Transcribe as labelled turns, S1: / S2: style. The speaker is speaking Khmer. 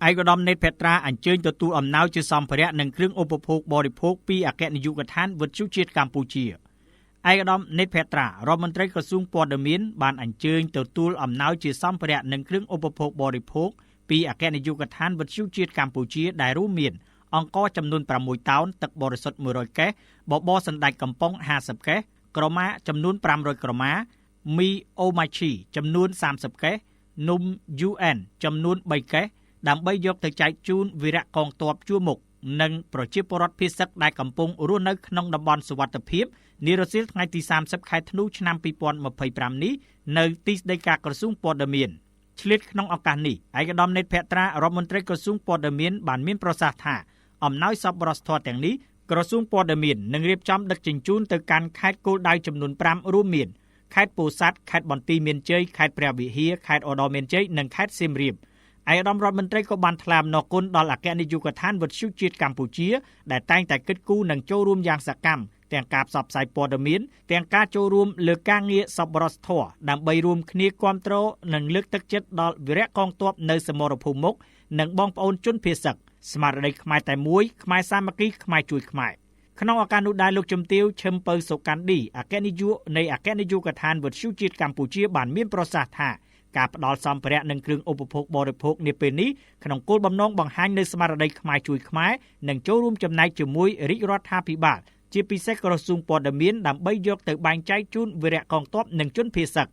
S1: ឯកឧត្តមនេតភត្រាអញ្ជើញទទួលអំណោយជាសម្ភារៈនិងគ្រឿងឧបភោគបរិភោគពីអគ្គនាយកដ្ឋានវិទ្យុជាតិកម្ពុជាឯកឧត្តមនេតភត្រារដ្ឋមន្ត្រីក្រសួងព័ត៌មានបានអញ្ជើញទទួលអំណោយជាសម្ភារៈនិងគ្រឿងឧបភោគបរិភោគពីអគ្គនាយកដ្ឋានវិទ្យុជាតិកម្ពុជាដែលរួមមានអង្ករចំនួន6តោនទឹកបរិសុទ្ធ100កេសបបរសណ្តែកកំប៉ុង50កេសក្រមាចំនួន500ក្រមាមីអូម៉ាឈីចំនួន30កេសនំ UN ចំនួន3កេសដើម្បីយកទៅចែកជូនវីរៈកងទ័ពជួរមុខនិងប្រជាពលរដ្ឋភៀសសឹកដែលកំពុងរស់នៅក្នុងតំបន់សុវត្ថិភាពនារសៀលថ្ងៃទី30ខែធ្នូឆ្នាំ2025នេះនៅទីស្តីការក្រសួងព័ត៌មានឆ្លៀតក្នុងឱកាសនេះឯកឧត្តមនេតភត្រារដ្ឋមន្ត្រីក្រសួងព័ត៌មានបានមានប្រសាសន៍ថាអំណោយសប្បុរសធម៌ទាំងនេះក្រសួងព័ត៌មាននឹងរៀបចំដឹកជញ្ជូនទៅកាន់ខេត្តគោលដៅចំនួន5រួមមានខេត្តពោធិ៍សាត់ខេត្តបន្ទាយមានជ័យខេត្តព្រះវិហារខេត្តឧត្តរមានជ័យនិងខេត្តសៀមរាបឯកឧត្តមរដ្ឋមន្ត្រីក៏បានថ្លែងអំណរគុណដល់អគ្គនាយកដ្ឋានវិទ្យុជាតិកម្ពុជាដែលតែងតែគិតគូរនិងចូលរួមយ៉ាងសកម្មទាំងការផ្សព្វផ្សាយព័ត៌មានទាំងការចូលរួមលើការងារសប្បុរសធម៌ដើម្បីរួមគ្នាគាំទ្រនិងលើកទឹកចិត្តដល់វីរៈកងទ័ពនៅសមរភូមិមុខនិងបងប្អូនជនភៀសសឹកស្មារតីខ្មែរតែមួយខ្មែរសាមគ្គីខ្មែរជួយខ្មែរក្នុងឱកាសនោះដែរលោកជំទាវឈឹមពៅសុកាន់ឌីអគ្គនាយកនៃអគ្គនាយកដ្ឋានវិទ្យុជាតិកម្ពុជាបានមានប្រសាសន៍ថាការផ្ដល់សម្ភារៈនិងគ្រឿងឧបភោគបរិភោគនាពេលនេះក្នុងគោលបំណងបង្ហាញនូវស្មារតីខ្មែរជួយខ្មែរនិងចូលរួមចំណែកជាមួយរាជរដ្ឋាភិបាលជាពិសេសក្រសួងព័ត៌មានដើម្បីយកទៅបែងចែកជូនវីរៈកងទ័ពនិងជនភៀសសឹក